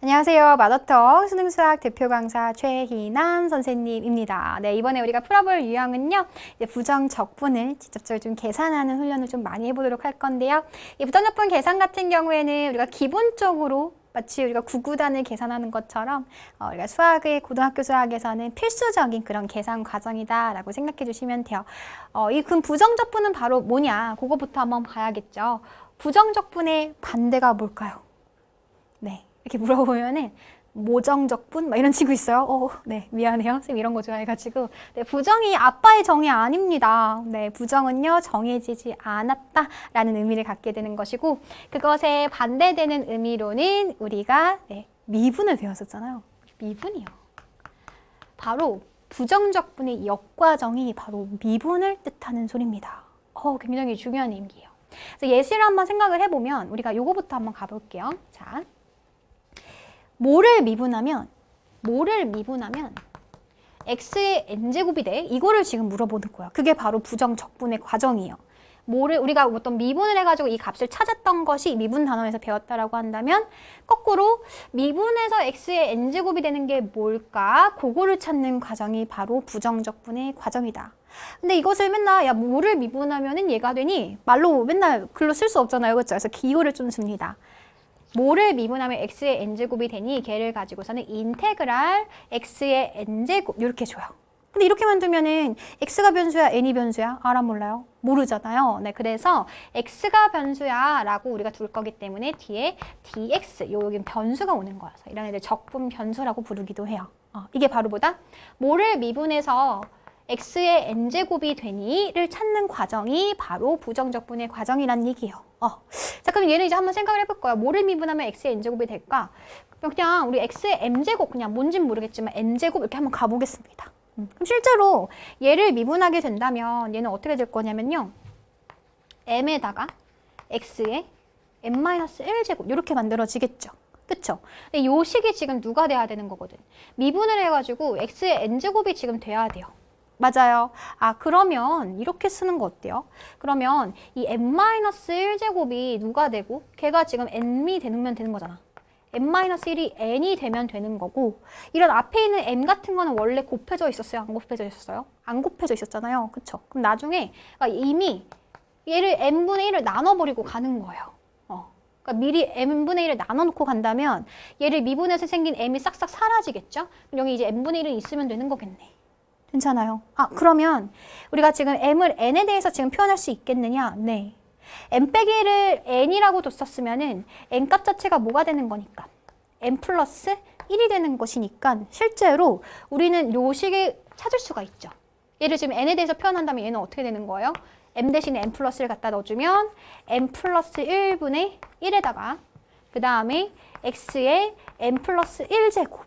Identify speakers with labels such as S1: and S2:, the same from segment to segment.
S1: 안녕하세요. 마더톡 수능수학 대표 강사 최희남 선생님입니다. 네, 이번에 우리가 풀어볼 유형은요, 이제 부정적분을 직접적으로 좀 계산하는 훈련을 좀 많이 해보도록 할 건데요. 이 부정적분 계산 같은 경우에는 우리가 기본적으로 마치 우리가 구구단을 계산하는 것처럼 우리가 고등학교 수학에서는 필수적인 그런 계산 과정이다라고 생각해 주시면 돼요. 그럼 부정적분은 바로 뭐냐? 그거부터 한번 봐야겠죠. 부정적분의 반대가 뭘까요? 네. 이렇게 물어보면은 모정적분? 막 이런 친구 있어요. 네, 미안해요. 선생님 이런 거 좋아해가지고. 네, 부정이 아빠의 정이 아닙니다. 네, 부정은요, 정해지지 않았다라는 의미를 갖게 되는 것이고, 그것에 반대되는 의미로는 우리가 미분을 배웠었잖아요. 미분이요. 바로 부정적분의 역과정이 바로 미분을 뜻하는 소리입니다. 굉장히 중요한 의미예요. 그래서 예시를 한번 생각을 해보면 우리가 요거부터 한번 가볼게요. 자. 뭐를 미분하면 x의 n제곱이 돼? 이거를 지금 물어보는 거야. 그게 바로 부정적분의 과정이에요. 우리가 어떤 미분을 해가지고 이 값을 찾았던 것이 미분 단원에서 배웠다라고 한다면 거꾸로 미분해서 x의 n제곱이 되는 게 뭘까? 그거를 찾는 과정이 바로 부정적분의 과정이다. 근데 이것을 맨날 뭐를 미분하면은 얘가 되니? 말로 맨날 글로 쓸 수 없잖아요. 그렇죠? 그래서 기호를 좀 줍니다. 뭐를 미분하면 x의 n제곱이 되니 걔를 가지고서는 인테그랄 x의 n제곱 이렇게 줘요. 근데 이렇게만 두면은 x가 변수야, n이 변수야? 알아 몰라요? 모르잖아요. 네, 그래서 x가 변수야 라고 우리가 둘 거기 때문에 뒤에 dx, 여기 변수가 오는 거여서 이런 애들 적분 변수라고 부르기도 해요. 이게 바로 뭐다? 뭐를 미분해서 x의 n제곱이 되니를 찾는 과정이 바로 부정적분의 과정이란 얘기예요. 자, 그럼 얘는 이제 한번 생각을 해볼 거야. 뭐를 미분하면 x의 n제곱이 될까? 그냥 우리 x의 m제곱, 그냥 뭔진 모르겠지만 n제곱 이렇게 한번 가보겠습니다. 그럼 실제로 얘를 미분하게 된다면 얘는 어떻게 될 거냐면요. m에다가 x의 n-1제곱 이렇게 만들어지겠죠. 그쵸? 근데 요 식이 지금 누가 돼야 되는 거거든. 미분을 해가지고 x의 n제곱이 지금 돼야 돼요. 맞아요. 그러면 이렇게 쓰는 거 어때요? 그러면 이 n-1제곱이 누가 되고 걔가 지금 n이 되면 되는 거잖아. n-1이 n이 되면 되는 거고 이런 앞에 있는 n 같은 거는 원래 곱해져 있었어요? 안 곱해져 있었어요? 안 곱해져 있었잖아요. 그쵸? 그럼 나중에 이미 얘를 n분의 1을 나눠버리고 가는 거예요. 그러니까 미리 n분의 1을 나눠놓고 간다면 얘를 미분해서 생긴 m이 싹싹 사라지겠죠? 그럼 여기 이제 n분의 1은 있으면 되는 거겠네. 괜찮아요. 그러면 우리가 지금 m을 n에 대해서 지금 표현할 수 있겠느냐? 네. n 빼기 1을 n이라고 뒀었으면은 n 값 자체가 뭐가 되는 거니까? n 플러스 1이 되는 것이니까 실제로 우리는 요 식을 찾을 수가 있죠. 얘를 지금 n에 대해서 표현한다면 얘는 어떻게 되는 거예요? m 대신에 n 플러스를 갖다 넣어주면 n 플러스 1분의 1에다가 그 다음에 x의 n 플러스 1제곱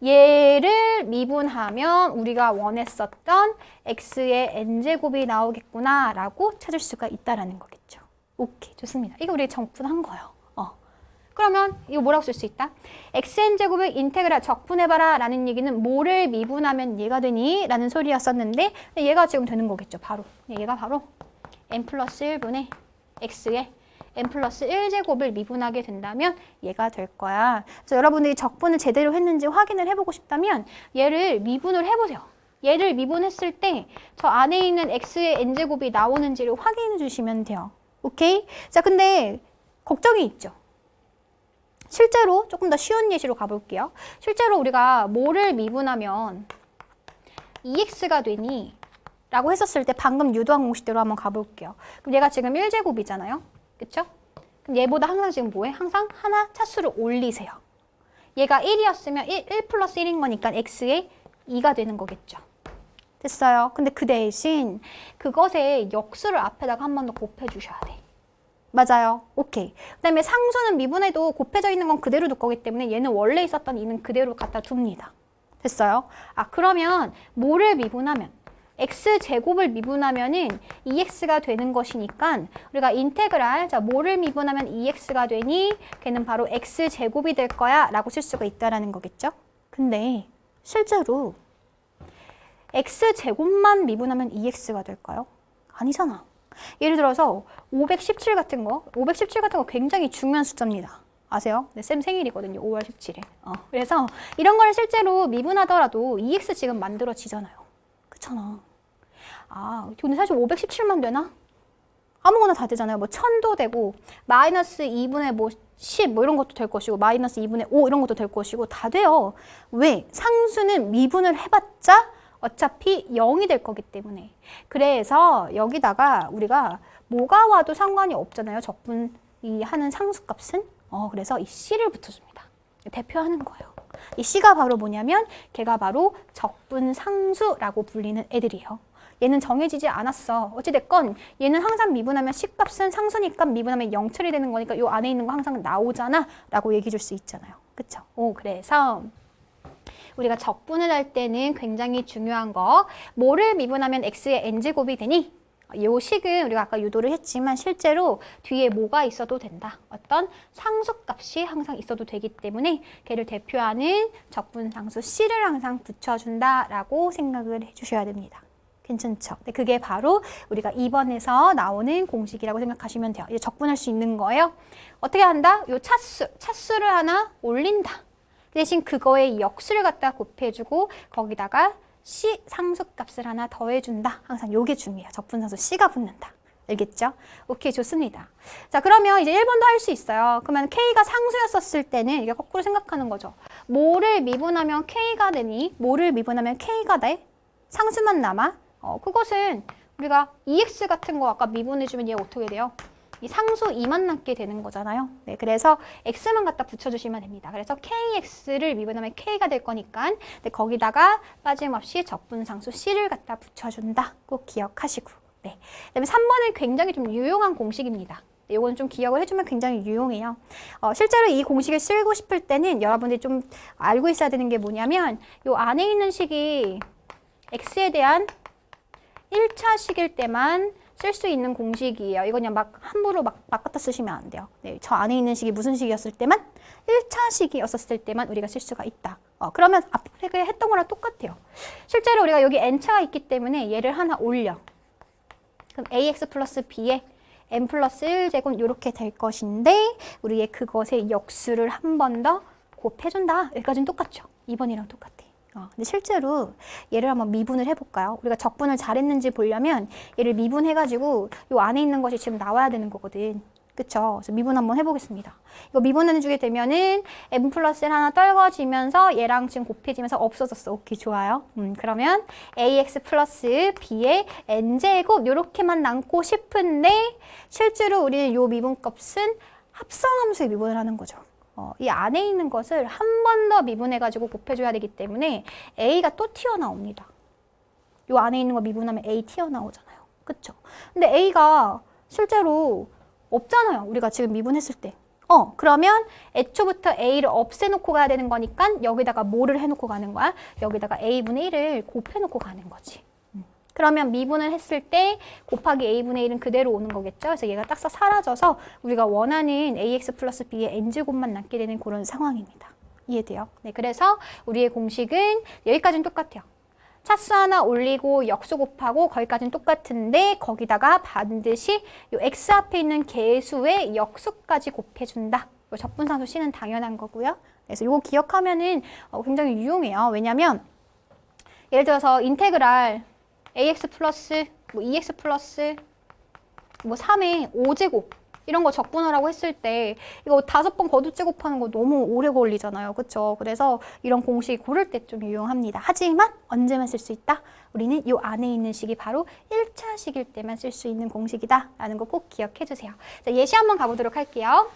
S1: 얘를 미분하면 우리가 원했었던 x의 n제곱이 나오겠구나 라고 찾을 수가 있다라는 거겠죠. 오케이, 좋습니다. 이거 우리 적분한 거예요. 그러면 이거 뭐라고 쓸 수 있다? xn제곱을 인테그랄 적분해봐라 라는 얘기는 뭐를 미분하면 얘가 되니? 라는 소리였었는데 얘가 지금 되는 거겠죠. 바로 얘가 바로 n 플러스 1분의 x의 n 플러스 1제곱을 미분하게 된다면 얘가 될 거야. 그래서 여러분들이 적분을 제대로 했는지 확인을 해보고 싶다면 얘를 미분을 해보세요. 얘를 미분했을 때 저 안에 있는 x의 n제곱이 나오는지를 확인해 주시면 돼요. 오케이? 자, 근데 걱정이 있죠. 실제로 조금 더 쉬운 예시로 가볼게요. 실제로 우리가 뭐를 미분하면 2x가 되니? 라고 했었을 때 방금 유도한 공식대로 한번 가볼게요. 그럼 얘가 지금 1제곱이잖아요. 그쵸? 그럼 얘보다 항상 지금 뭐해? 항상 하나 차수를 올리세요. 얘가 1이었으면 1 플러스 1인 거니까 x의 2가 되는 거겠죠. 됐어요. 근데 그 대신 그것에 역수를 앞에다가 한 번 더 곱해주셔야 돼. 맞아요. 오케이. 그 다음에 상수는 미분해도 곱해져 있는 건 그대로 둘 거기 때문에 얘는 원래 있었던 2는 그대로 갖다 둡니다. 됐어요? 그러면 뭐를 미분하면? x제곱을 미분하면은 2x가 되는 것이니까 우리가 인테그랄, 자, 뭐를 미분하면 2x가 되니? 걔는 바로 x제곱이 될 거야 라고 쓸 수가 있다라는 거겠죠? 근데 실제로 x제곱만 미분하면 2x가 될까요? 아니잖아. 예를 들어서 517 같은 거 굉장히 중요한 숫자입니다. 아세요? 네, 쌤 생일이거든요. 5월 17일. 그래서 이런 거를 실제로 미분하더라도 EX 지금 만들어지잖아요. 그렇잖아. 근데 사실 517만 되나? 아무거나 다 되잖아요. 뭐 1000도 되고 마이너스 2분의 뭐 10 뭐 이런 것도 될 것이고 마이너스 2분의 5 이런 것도 될 것이고 다 돼요. 왜? 상수는 미분을 해봤자 어차피 0이 될 거기 때문에. 그래서 여기다가 우리가 뭐가 와도 상관이 없잖아요. 적분 이 하는 상수값은. 그래서 이 C를 붙여줍니다. 대표하는 거예요. 이 C가 바로 뭐냐면 걔가 바로 적분상수라고 불리는 애들이에요. 얘는 정해지지 않았어. 어찌됐건 얘는 항상 미분하면 C값은 상수니까 미분하면 0 처리되는 거니까 이 안에 있는 거 항상 나오잖아 라고 얘기해 줄 수 있잖아요. 그쵸? 그래서 우리가 적분을 할 때는 굉장히 중요한 거 뭐를 미분하면 X의 N제곱이 되니? 요 식은 우리가 아까 유도를 했지만 실제로 뒤에 뭐가 있어도 된다. 어떤 상수값이 항상 있어도 되기 때문에 걔를 대표하는 적분상수 C를 항상 붙여준다라고 생각을 해주셔야 됩니다. 괜찮죠? 네, 그게 바로 우리가 2번에서 나오는 공식이라고 생각하시면 돼요. 이제 적분할 수 있는 거예요. 어떻게 한다? 요 차수를 하나 올린다. 대신 그거에 역수를 갖다 곱해주고 거기다가 C 상수값을 하나 더해준다. 항상 요게 중요해요. 적분상수 C가 붙는다. 알겠죠? 오케이, 좋습니다. 자, 그러면 이제 1번도 할 수 있어요. 그러면 K가 상수였었을 때는 이게 거꾸로 생각하는 거죠. 뭐를 미분하면 K가 되니? 뭐를 미분하면 K가 돼? 상수만 남아? 그것은 우리가 EX 같은 거 아까 미분해주면 얘 어떻게 돼요? 이 상수 2만 남게 되는 거잖아요. 네, 그래서 X만 갖다 붙여주시면 됩니다. 그래서 KX를 미분하면 K가 될 거니까 네, 거기다가 빠짐없이 적분상수 C를 갖다 붙여준다. 꼭 기억하시고. 네. 그다음에 3번은 굉장히 좀 유용한 공식입니다. 이건 좀 기억을 해주면 굉장히 유용해요. 실제로 이 공식을 쓰고 싶을 때는 여러분들이 좀 알고 있어야 되는 게 뭐냐면 이 안에 있는 식이 X에 대한 1차식일 때만 쓸 수 있는 공식이에요. 이거 그냥 막 함부로 막 갖다 쓰시면 안 돼요. 네, 저 안에 있는 식이 무슨 식이었을 때만 1차식이었을 때만 우리가 쓸 수가 있다. 그러면 앞에 했던 거랑 똑같아요. 실제로 우리가 여기 n차가 있기 때문에 얘를 하나 올려. 그럼 ax 플러스 b에 n 플러스 1제곱 이렇게 될 것인데 우리의 그것의 역수를 한 번 더 곱해준다. 여기까지는 똑같죠. 2번이랑 똑같아. 근데 실제로 얘를 한번 미분을 해볼까요? 우리가 적분을 잘했는지 보려면 얘를 미분해가지고 요 안에 있는 것이 지금 나와야 되는 거거든. 그쵸? 그래서 미분 한번 해보겠습니다. 이거 미분해주게 되면은 n 플러스 1 하나 떨궈지면서 얘랑 지금 곱해지면서 없어졌어. 오케이, 좋아요. 그러면 ax 플러스 b의 n제곱 요렇게만 남고 싶은데 실제로 우리는 요 미분값은 합성함수에 미분을 하는 거죠. 이 안에 있는 것을 한 번 더 미분해가지고 곱해줘야 되기 때문에 A가 또 튀어나옵니다. 이 안에 있는 거 미분하면 A 튀어나오잖아요. 그쵸? 근데 A가 실제로 없잖아요. 우리가 지금 미분했을 때. 그러면 애초부터 A를 없애놓고 가야 되는 거니까 여기다가 뭐를 해놓고 가는 거야? 여기다가 A분의 1을 곱해놓고 가는 거지. 그러면 미분을 했을 때 곱하기 a분의 1은 그대로 오는 거겠죠. 그래서 얘가 딱 사라져서 우리가 원하는 ax 플러스 b의 n제곱만 남게 되는 그런 상황입니다. 이해돼요? 네, 그래서 우리의 공식은 여기까지는 똑같아요. 차수 하나 올리고 역수 곱하고 거기까지는 똑같은데 거기다가 반드시 이 x 앞에 있는 개수의 역수까지 곱해준다. 적분상수 C는 당연한 거고요. 그래서 이거 기억하면은 굉장히 유용해요. 왜냐면 예를 들어서 인테그랄 ax 플러스 뭐 2x 플러스 뭐 3의 5제곱 이런 거 적분하라고 했을 때 이거 5번 거듭제곱하는 거 너무 오래 걸리잖아요. 그렇죠? 그래서 이런 공식 고를 때 좀 유용합니다. 하지만 언제만 쓸 수 있다? 우리는 이 안에 있는 식이 바로 1차식일 때만 쓸 수 있는 공식이다 라는 거 꼭 기억해 주세요. 자, 예시 한번 가보도록 할게요.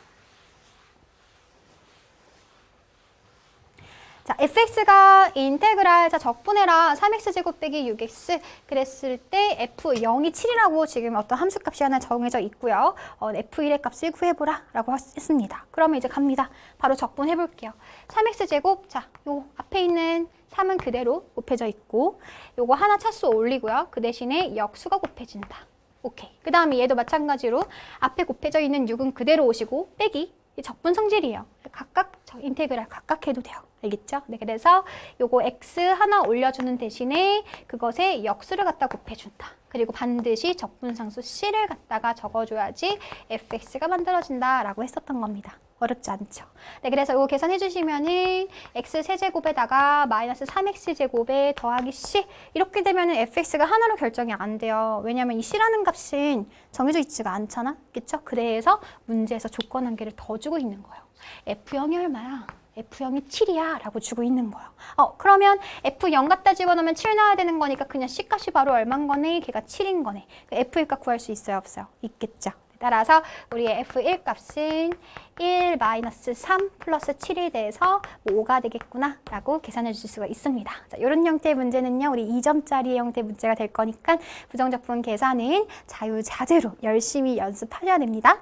S1: 자, fx가 인테그랄, 자, 적분해라 3x제곱 빼기 6x 그랬을 때 f0이 7이라고 지금 어떤 함수값이 하나 정해져 있고요. f1의 값을 구해보라 라고 했습니다. 그러면 이제 갑니다. 바로 적분해 볼게요. 3x제곱, 자, 요 앞에 있는 3은 그대로 곱해져 있고 요거 하나 차수 올리고요. 그 대신에 역수가 곱해진다. 오케이. 그 다음에 얘도 마찬가지로 앞에 곱해져 있는 6은 그대로 오시고 빼기 적분 성질이에요. 각각 인테그랄 각각 해도 돼요. 알겠죠? 네, 그래서 요거 x 하나 올려주는 대신에 그것에 역수를 갖다 곱해준다. 그리고 반드시 적분상수 C를 갖다가 적어줘야지 fx가 만들어진다라고 했었던 겁니다. 어렵지 않죠. 네, 그래서 이거 계산해 주시면은 x 세제곱에다가 마이너스 3x제곱에 더하기 c 이렇게 되면은 fx가 하나로 결정이 안 돼요. 왜냐면 이 c라는 값은 정해져 있지가 않잖아. 그쵸? 그래서 문제에서 조건 한 개를 더 주고 있는 거예요. f0이 얼마야? f0이 7이야 라고 주고 있는 거예요. 그러면 f0 갖다 집어넣으면 7 나와야 되는 거니까 그냥 c값이 바로 얼마인 거네? 걔가 7인 거네. f1 값 구할 수 있어요? 없어요? 있겠죠. 따라서 우리의 f1 값은 1 마이너스 3 플러스 7이 돼서 5가 되겠구나 라고 계산해 주실 수가 있습니다. 자, 이런 형태의 문제는요. 우리 2점짜리의 형태 문제가 될 거니까 부정적분 계산은 자유자재로 열심히 연습하셔야 됩니다.